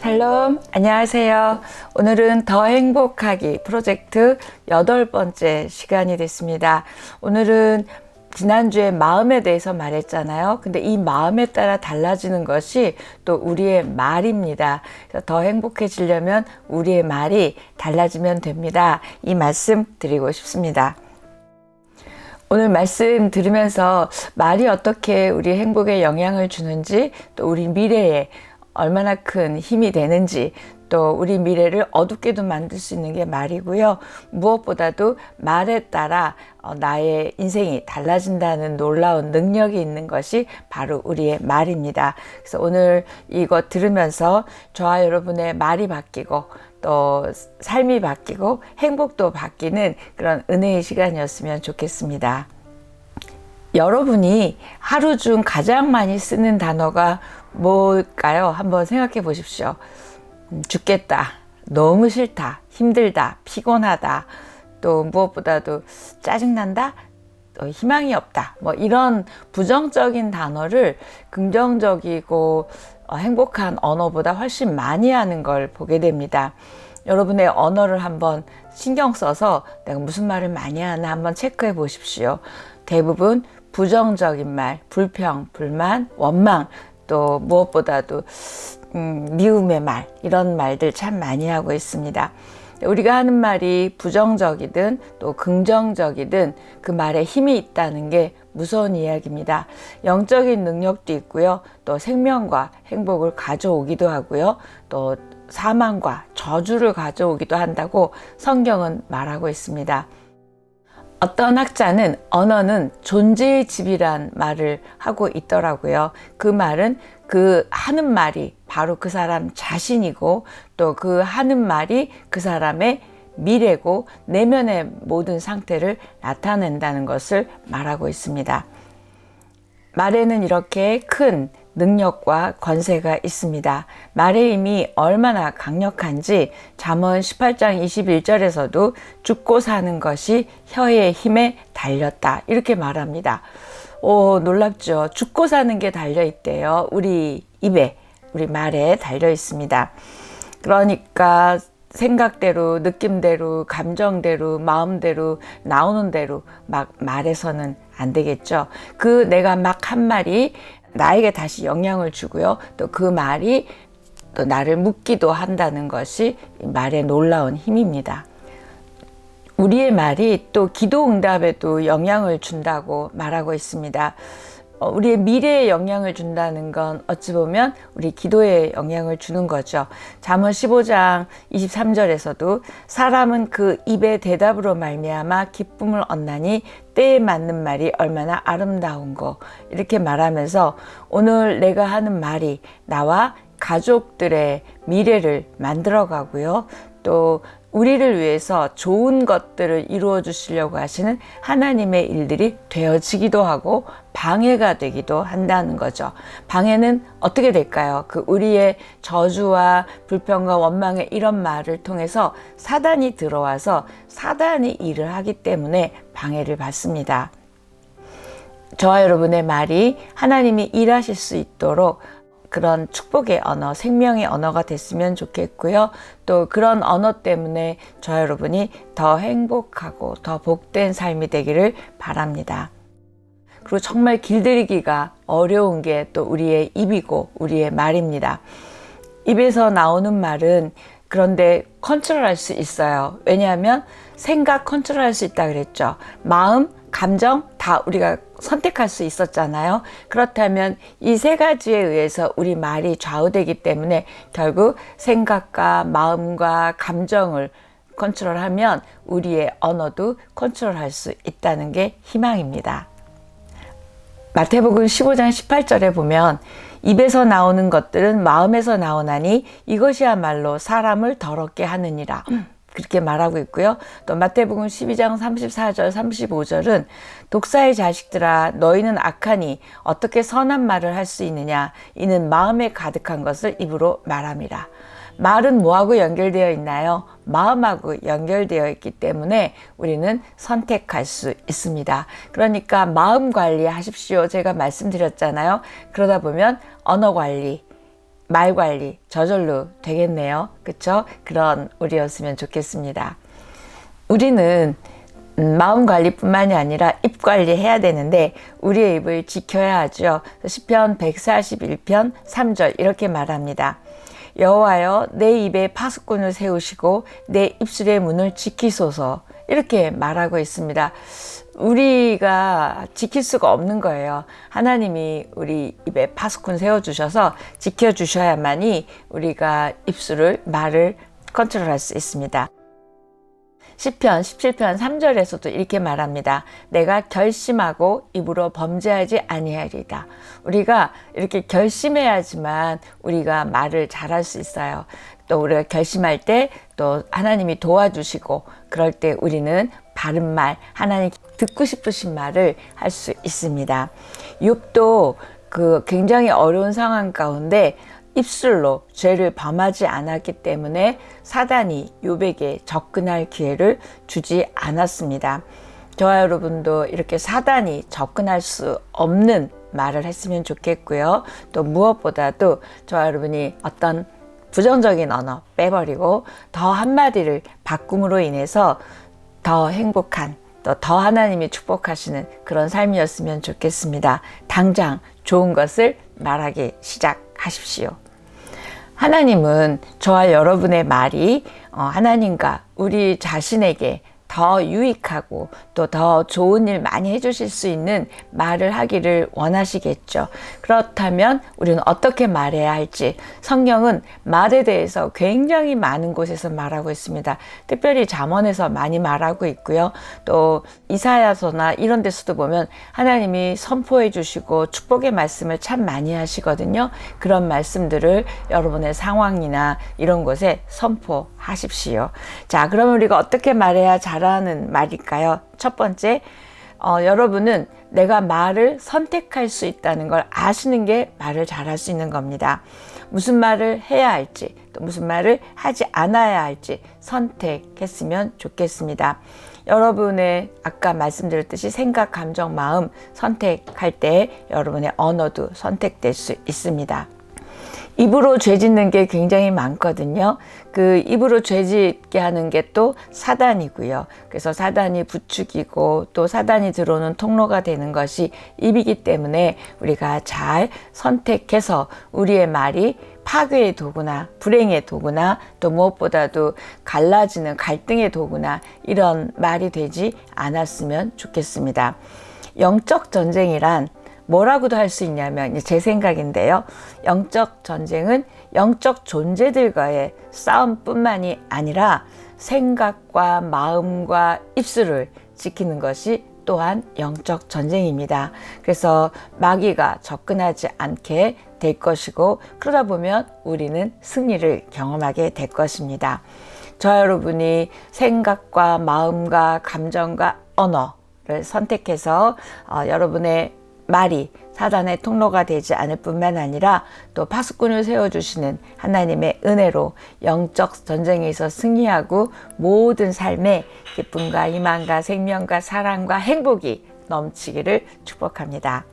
샬롬, 안녕하세요. 오늘은 더 행복하기 프로젝트 8번째 시간이 됐습니다. 오늘은 지난주에 마음에 대해서 말했잖아요. 근데 이 마음에 따라 달라지는 것이 또 우리의 말입니다. 그래서 더 행복해지려면 우리의 말이 달라지면 됩니다. 이 말씀 드리고 싶습니다. 오늘 말씀 들으면서 말이 어떻게 우리 행복에 영향을 주는지, 또 우리 미래에 얼마나 큰 힘이 되는지, 또 우리 미래를 어둡게도 만들 수 있는 게 말이고요. 무엇보다도 말에 따라 나의 인생이 달라진다는 놀라운 능력이 있는 것이 바로 우리의 말입니다. 그래서 오늘 이거 들으면서 저와 여러분의 말이 바뀌고 또 삶이 바뀌고 행복도 바뀌는 그런 은혜의 시간이었으면 좋겠습니다. 여러분이 하루 중 가장 많이 쓰는 단어가 뭘까요? 한번 생각해 보십시오. 죽겠다, 너무 싫다, 힘들다, 피곤하다, 또 무엇보다도 짜증난다, 또 희망이 없다, 뭐 이런 부정적인 단어를 긍정적이고 행복한 언어보다 훨씬 많이 하는 걸 보게 됩니다. 여러분의 언어를 한번 신경 써서 내가 무슨 말을 많이 하나 한번 체크해 보십시오. 대부분 부정적인 말, 불평, 불만, 원망, 또 무엇보다도 미움의 말, 이런 말들 참 많이 하고 있습니다. 우리가 하는 말이 부정적이든 또 긍정적이든 그 말에 힘이 있다는 게 무서운 이야기입니다. 영적인 능력도 있고요. 또 생명과 행복을 가져오기도 하고요. 또 사망과 저주를 가져오기도 한다고 성경은 말하고 있습니다. 어떤 학자는 언어는 존재의 집이란 말을 하고 있더라고요. 그 말은 그 하는 말이 바로 그 사람 자신이고, 또 그 하는 말이 그 사람의 미래고 내면의 모든 상태를 나타낸다는 것을 말하고 있습니다. 말에는 이렇게 큰 능력과 권세가 있습니다. 말의 힘이 얼마나 강력한지 잠언 18장 21절에서도 죽고 사는 것이 혀의 힘에 달렸다, 이렇게 말합니다. 놀랍죠? 죽고 사는 게 달려있대요. 우리 입에, 우리 말에 달려 있습니다. 그러니까 생각대로, 느낌대로, 감정대로, 마음대로, 나오는 대로 막 말해서는 안 되겠죠. 내가 막 한 말이 나에게 다시 영향을 주고요. 또 그 말이 또 나를 묶기도 한다는 것이 말의 놀라운 힘입니다. 우리의 말이 또 기도 응답에도 영향을 준다고 말하고 있습니다. 우리의 미래에 영향을 준다는 건 어찌 보면 우리 기도에 영향을 주는 거죠. 잠언 15장 23절에서도 사람은 그 입의 대답으로 말미암아 기쁨을 얻나니 때에 맞는 말이 얼마나 아름다운고, 이렇게 말하면서 오늘 내가 하는 말이 나와 가족들의 미래를 만들어 가고요. 또 우리를 위해서 좋은 것들을 이루어 주시려고 하시는 하나님의 일들이 되어지기도 하고 방해가 되기도 한다는 거죠. 방해는 어떻게 될까요? 우리의 저주와 불평과 원망의 이런 말을 통해서 사단이 들어와서 사단이 일을 하기 때문에 방해를 받습니다. 저와 여러분의 말이 하나님이 일하실 수 있도록 그런 축복의 언어, 생명의 언어가 됐으면 좋겠고요. 또 그런 언어 때문에 저 여러분이 더 행복하고 더 복된 삶이 되기를 바랍니다. 그리고 정말 길들이기가 어려운 게 또 우리의 입이고 우리의 말입니다. 입에서 나오는 말은 그런데 컨트롤할 수 있어요. 왜냐하면 생각 컨트롤할 수 있다 그랬죠. 마음, 감정 다 우리가 선택할 수 있었잖아요. 그렇다면 이 세 가지에 의해서 우리 말이 좌우되기 때문에 결국 생각과 마음과 감정을 컨트롤하면 우리의 언어도 컨트롤할 수 있다는 게 희망입니다. 마태복음 15장 18절에 보면 입에서 나오는 것들은 마음에서 나오나니 이것이야말로 사람을 더럽게 하느니라, 그렇게 말하고 있고요. 또 마태복음 12장 34절 35절은 독사의 자식들아 너희는 악하니 어떻게 선한 말을 할 수 있느냐, 이는 마음에 가득한 것을 입으로 말함이라. 말은 뭐하고 연결되어 있나요? 마음하고 연결되어 있기 때문에 우리는 선택할 수 있습니다. 그러니까 마음 관리하십시오. 제가 말씀드렸잖아요. 그러다 보면 언어 관리, 말 관리 저절로 되겠네요. 그쵸? 그런 우리였으면 좋겠습니다. 우리는 마음 관리뿐만이 아니라 입 관리해야 되는데 우리의 입을 지켜야 하죠. 시편 141편 3절 이렇게 말합니다. 여호와여 내 입에 파수꾼을 세우시고 내 입술의 문을 지키소서, 이렇게 말하고 있습니다. 우리가 지킬 수가 없는 거예요. 하나님이 우리 입에 파수꾼 세워주셔서 지켜주셔야만이 우리가 입술을, 말을 컨트롤할 수 있습니다. 시편 17편 3절에서도 이렇게 말합니다. 내가 결심하고 입으로 범죄하지 아니하리다. 우리가 이렇게 결심해야지만 우리가 말을 잘할 수 있어요. 또 우리가 결심할 때 또 하나님이 도와주시고, 그럴 때 우리는 바른 말, 하나님 듣고 싶으신 말을 할 수 있습니다. 욥도 그 굉장히 어려운 상황 가운데 입술로 죄를 범하지 않았기 때문에 사단이 욥에게 접근할 기회를 주지 않았습니다. 저와 여러분도 이렇게 사단이 접근할 수 없는 말을 했으면 좋겠고요. 또 무엇보다도 저와 여러분이 어떤 부정적인 언어 빼버리고 더 한마디를 바꿈으로 인해서 더 행복한, 또 더 하나님이 축복하시는 그런 삶이었으면 좋겠습니다. 당장 좋은 것을 말하기 시작하십시오. 하나님은 저와 여러분의 말이 하나님과 우리 자신에게 더 유익하고 또 더 좋은 일 많이 해주실 수 있는 말을 하기를 원하시겠죠. 그렇다면 우리는 어떻게 말해야 할지, 성경은 말에 대해서 굉장히 많은 곳에서 말하고 있습니다. 특별히 잠언에서 많이 말하고 있고요. 또 이사야서나 이런 데서도 보면 하나님이 선포해 주시고 축복의 말씀을 참 많이 하시거든요. 그런 말씀들을 여러분의 상황이나 이런 곳에 선포하십시오. 자, 그러면 우리가 어떻게 말해야 잘하는 말일까요? 첫 번째, 여러분은 내가 말을 선택할 수 있다는 걸 아시는 게 말을 잘할 수 있는 겁니다. 무슨 말을 해야 할지, 또 무슨 말을 하지 않아야 할지 선택했으면 좋겠습니다. 여러분의 아까 말씀드렸듯이 생각, 감정, 마음 선택할 때 여러분의 언어도 선택될 수 있습니다. 입으로 죄 짓는 게 굉장히 많거든요. 그 입으로 죄 짓게 하는 게 또 사단이고요. 그래서 사단이 부추기고 또 사단이 들어오는 통로가 되는 것이 입이기 때문에 우리가 잘 선택해서 우리의 말이 파괴의 도구나 불행의 도구나 또 무엇보다도 갈라지는 갈등의 도구나 이런 말이 되지 않았으면 좋겠습니다. 영적 전쟁이란 뭐라고도 할 수 있냐면, 제 생각인데요. 영적 전쟁은 영적 존재들과의 싸움뿐만이 아니라 생각과 마음과 입술을 지키는 것이 또한 영적 전쟁입니다. 그래서 마귀가 접근하지 않게 될 것이고, 그러다 보면 우리는 승리를 경험하게 될 것입니다. 저와 여러분이 생각과 마음과 감정과 언어를 선택해서 여러분의 말이 사단의 통로가 되지 않을 뿐만 아니라 또 파수꾼을 세워주시는 하나님의 은혜로 영적 전쟁에서 승리하고 모든 삶에 기쁨과 희망과 생명과 사랑과 행복이 넘치기를 축복합니다.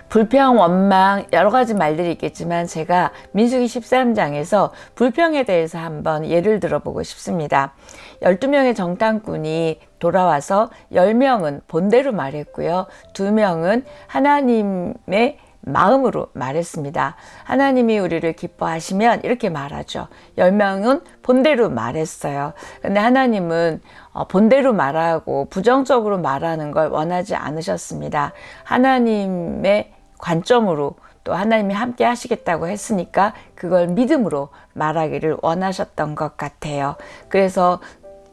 불평, 원망 여러 가지 말들이 있겠지만 제가 민수기 13장에서 불평에 대해서 한번 예를 들어보고 싶습니다. 12명의 정탐꾼이 돌아와서 10명은 본대로 말했고요. 2명은 하나님의 마음으로 말했습니다. 하나님이 우리를 기뻐하시면 이렇게 말하죠. 10명은 본대로 말했어요. 근데 하나님은 본대로 말하고 부정적으로 말하는 걸 원하지 않으셨습니다. 하나님의 관점으로 또 하나님이 함께 하시겠다고 했으니까 그걸 믿음으로 말하기를 원하셨던 것 같아요. 그래서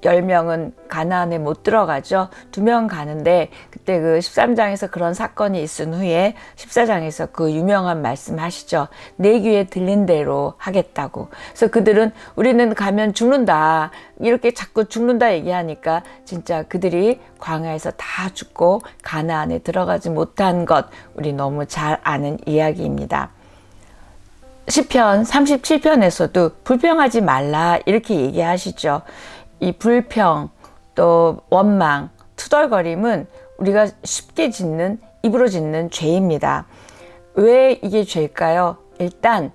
10명은 가나안에 못 들어가죠. 2명 가는데 그때 그 13장에서 그런 사건이 있은 후에 14장에서 그 유명한 말씀 하시죠. 내 귀에 들린 대로 하겠다고. 그래서 그들은 우리는 가면 죽는다, 이렇게 자꾸 죽는다 얘기하니까 진짜 그들이 광야에서 다 죽고 가나안에 들어가지 못한 것 우리 너무 잘 아는 이야기입니다. 시편 37편에서도 불평하지 말라 이렇게 얘기하시죠. 이 불평, 또 원망, 투덜거림은 우리가 쉽게 짓는, 입으로 짓는 죄입니다. 왜 이게 죄일까요? 일단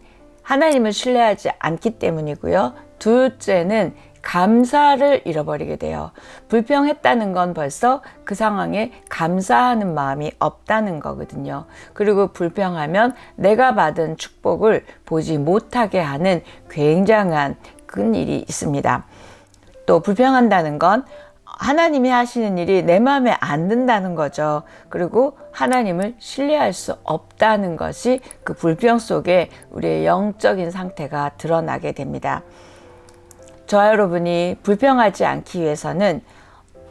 하나님을 신뢰하지 않기 때문이고요. 둘째는 감사를 잃어버리게 돼요. 불평했다는 건 벌써 그 상황에 감사하는 마음이 없다는 거거든요. 그리고 불평하면 내가 받은 축복을 보지 못하게 하는 굉장한 큰 일이 있습니다. 또 불평한다는 건 하나님이 하시는 일이 내 마음에 안 든다는 거죠. 그리고 하나님을 신뢰할 수 없다는 것이 그 불평 속에 우리의 영적인 상태가 드러나게 됩니다. 저와 여러분이 불평하지 않기 위해서는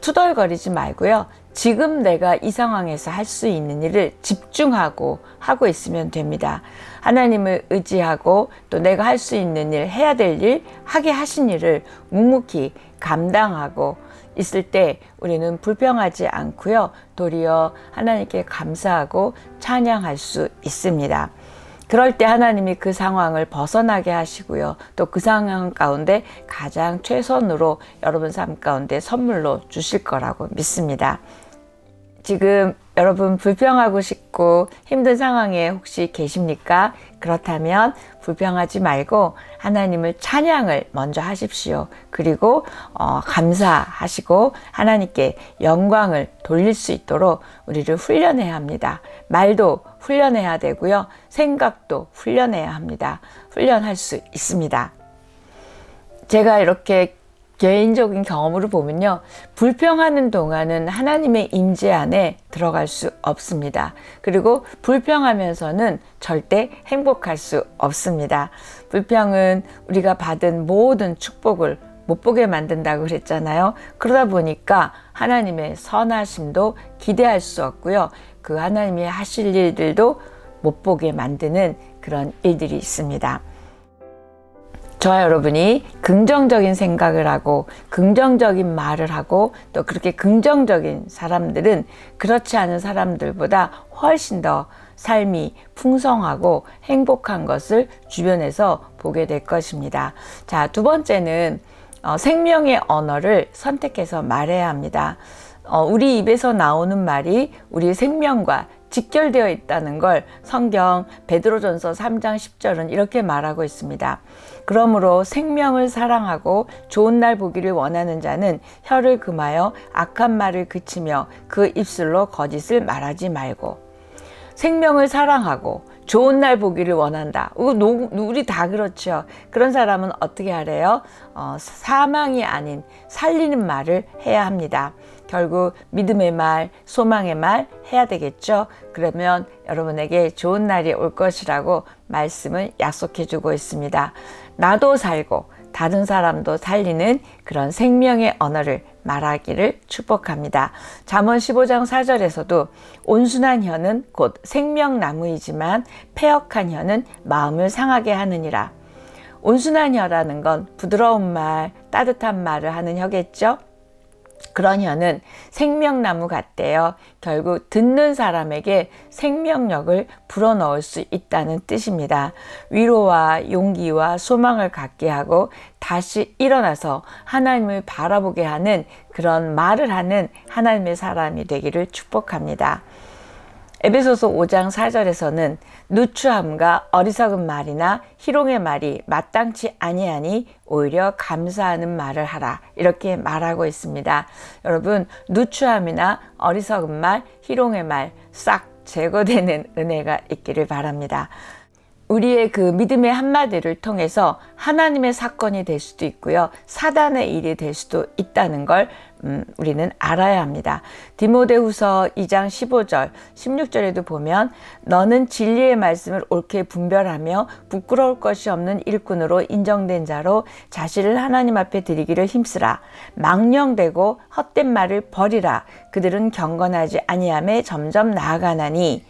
투덜거리지 말고요. 지금 내가 이 상황에서 할 수 있는 일을 집중하고 하고 있으면 됩니다. 하나님을 의지하고 또 내가 할 수 있는 일, 해야 될 일, 하게 하신 일을 묵묵히 감당하고 있을 때 우리는 불평하지 않고요. 도리어 하나님께 감사하고 찬양할 수 있습니다. 그럴 때 하나님이 그 상황을 벗어나게 하시고요. 또 그 상황 가운데 가장 최선으로 여러분 삶 가운데 선물로 주실 거라고 믿습니다. 지금 여러분 불평하고 싶고 힘든 상황에 혹시 계십니까? 그렇다면 불평하지 말고 하나님을 찬양을 먼저 하십시오. 그리고 감사하시고 하나님께 영광을 돌릴 수 있도록 우리를 훈련해야 합니다. 말도 훈련해야 되고요. 생각도 훈련해야 합니다. 훈련할 수 있습니다. 제가 이렇게 개인적인 경험으로 보면요. 불평하는 동안은 하나님의 임재 안에 들어갈 수 없습니다. 그리고 불평하면서는 절대 행복할 수 없습니다. 불평은 우리가 받은 모든 축복을 못 보게 만든다고 그랬잖아요. 그러다 보니까 하나님의 선하심도 기대할 수 없고요. 그 하나님이 하실 일들도 못 보게 만드는 그런 일들이 있습니다. 저와 여러분이 긍정적인 생각을 하고 긍정적인 말을 하고 또 그렇게 긍정적인 사람들은 그렇지 않은 사람들보다 훨씬 더 삶이 풍성하고 행복한 것을 주변에서 보게 될 것입니다. 자, 두 번째는 생명의 언어를 선택해서 말해야 합니다. 우리 입에서 나오는 말이 우리 생명과 직결되어 있다는 걸 성경 베드로전서 3장 10절은 이렇게 말하고 있습니다. 그러므로 생명을 사랑하고 좋은 날 보기를 원하는 자는 혀를 금하여 악한 말을 그치며 그 입술로 거짓을 말하지 말고. 생명을 사랑하고 좋은 날 보기를 원한다. 우리 다 그렇죠. 그런 사람은 어떻게 하래요? 사망이 아닌 살리는 말을 해야 합니다. 결국 믿음의 말, 소망의 말 해야 되겠죠. 그러면 여러분에게 좋은 날이 올 것이라고 말씀을 약속해 주고 있습니다. 나도 살고 다른 사람도 살리는 그런 생명의 언어를 말하기를 축복합니다. 잠언 15장 4절에서도 온순한 혀는 곧 생명나무이지만 패역한 혀는 마음을 상하게 하느니라. 온순한 혀라는 건 부드러운 말, 따뜻한 말을 하는 혀겠죠. 그런 혀는 생명나무 같대요. 결국 듣는 사람에게 생명력을 불어넣을 수 있다는 뜻입니다. 위로와 용기와 소망을 갖게 하고 다시 일어나서 하나님을 바라보게 하는 그런 말을 하는 하나님의 사람이 되기를 축복합니다. 에베소서 5장 4절에서는 누추함과 어리석은 말이나 희롱의 말이 마땅치 아니하니 오히려 감사하는 말을 하라, 이렇게 말하고 있습니다. 여러분, 누추함이나 어리석은 말, 희롱의 말 싹 제거되는 은혜가 있기를 바랍니다. 우리의 그 믿음의 한마디를 통해서 하나님의 사건이 될 수도 있고요. 사단의 일이 될 수도 있다는 걸 우리는 알아야 합니다. 디모데후서 2장 15절, 16절에도 보면 너는 진리의 말씀을 옳게 분별하며 부끄러울 것이 없는 일꾼으로 인정된 자로 자신을 하나님 앞에 드리기를 힘쓰라. 망령되고 헛된 말을 버리라. 그들은 경건하지 아니함에 점점 나아가나니.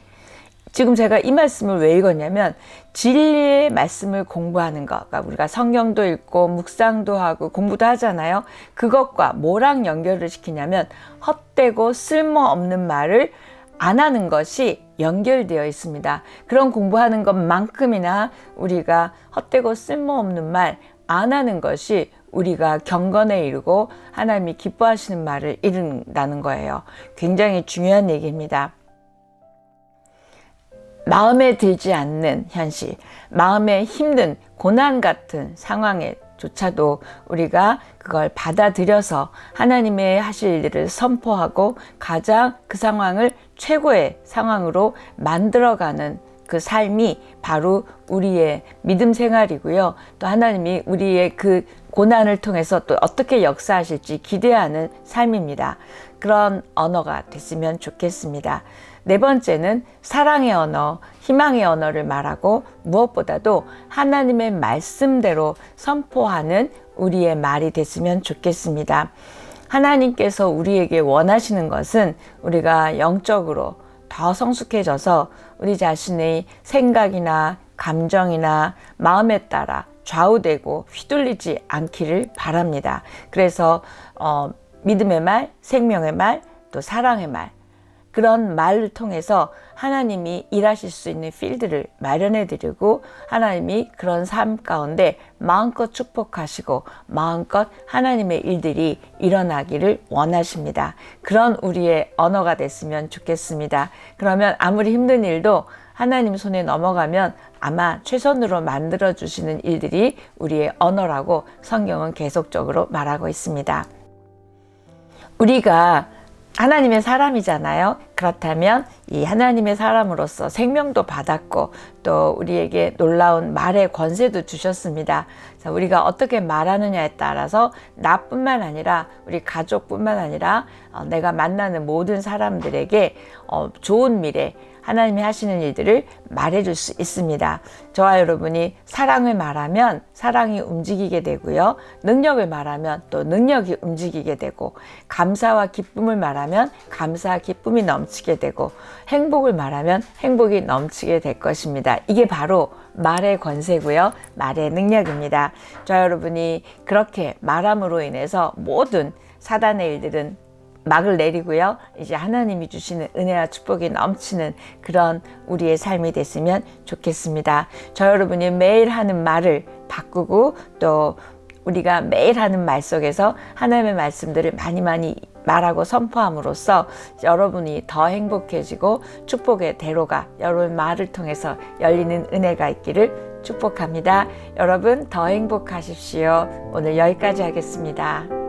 지금 제가 이 말씀을 왜 읽었냐면 진리의 말씀을 공부하는 것, 그러니까 우리가 성경도 읽고 묵상도 하고 공부도 하잖아요. 그것과 뭐랑 연결을 시키냐면 헛되고 쓸모없는 말을 안 하는 것이 연결되어 있습니다. 그런 공부하는 것만큼이나 우리가 헛되고 쓸모없는 말 안 하는 것이 우리가 경건에 이르고 하나님이 기뻐하시는 말을 이룬다는 거예요. 굉장히 중요한 얘기입니다. 마음에 들지 않는 현실, 마음에 힘든 고난 같은 상황에조차도 우리가 그걸 받아들여서 하나님의 하실 일을 선포하고 가장 그 상황을 최고의 상황으로 만들어가는 그 삶이 바로 우리의 믿음 생활이고요. 또 하나님이 우리의 그 고난을 통해서 또 어떻게 역사하실지 기대하는 삶입니다. 그런 언어가 됐으면 좋겠습니다. 네 번째는 사랑의 언어, 희망의 언어를 말하고 무엇보다도 하나님의 말씀대로 선포하는 우리의 말이 됐으면 좋겠습니다. 하나님께서 우리에게 원하시는 것은 우리가 영적으로 더 성숙해져서 우리 자신의 생각이나 감정이나 마음에 따라 좌우되고 휘둘리지 않기를 바랍니다. 그래서 믿음의 말, 생명의 말, 또 사랑의 말, 그런 말을 통해서 하나님이 일하실 수 있는 필드를 마련해 드리고 하나님이 그런 삶 가운데 마음껏 축복하시고 마음껏 하나님의 일들이 일어나기를 원하십니다. 그런 우리의 언어가 됐으면 좋겠습니다. 그러면 아무리 힘든 일도 하나님 손에 넘어가면 아마 최선으로 만들어 주시는 일들이 우리의 언어라고 성경은 계속적으로 말하고 있습니다. 우리가 하나님의 사람이잖아요. 그렇다면 이 하나님의 사람으로서 생명도 받았고 또 우리에게 놀라운 말의 권세도 주셨습니다. 그래서 우리가 어떻게 말하느냐에 따라서 나뿐만 아니라 우리 가족뿐만 아니라 내가 만나는 모든 사람들에게 좋은 미래, 하나님이 하시는 일들을 말해줄 수 있습니다. 저와 여러분이 사랑을 말하면 사랑이 움직이게 되고요. 능력을 말하면 또 능력이 움직이게 되고 감사와 기쁨을 말하면 감사와 기쁨이 넘치게 되고 행복을 말하면 행복이 넘치게 될 것입니다. 이게 바로 말의 권세고요. 말의 능력입니다. 저와 여러분이 그렇게 말함으로 인해서 모든 사단의 일들은 막을 내리고요. 이제 하나님이 주시는 은혜와 축복이 넘치는 그런 우리의 삶이 됐으면 좋겠습니다. 저 여러분이 매일 하는 말을 바꾸고 또 우리가 매일 하는 말 속에서 하나님의 말씀들을 많이 말하고 선포함으로써 여러분이 더 행복해지고 축복의 대로가 여러분 말을 통해서 열리는 은혜가 있기를 축복합니다. 여러분 더 행복하십시오. 오늘 여기까지 하겠습니다.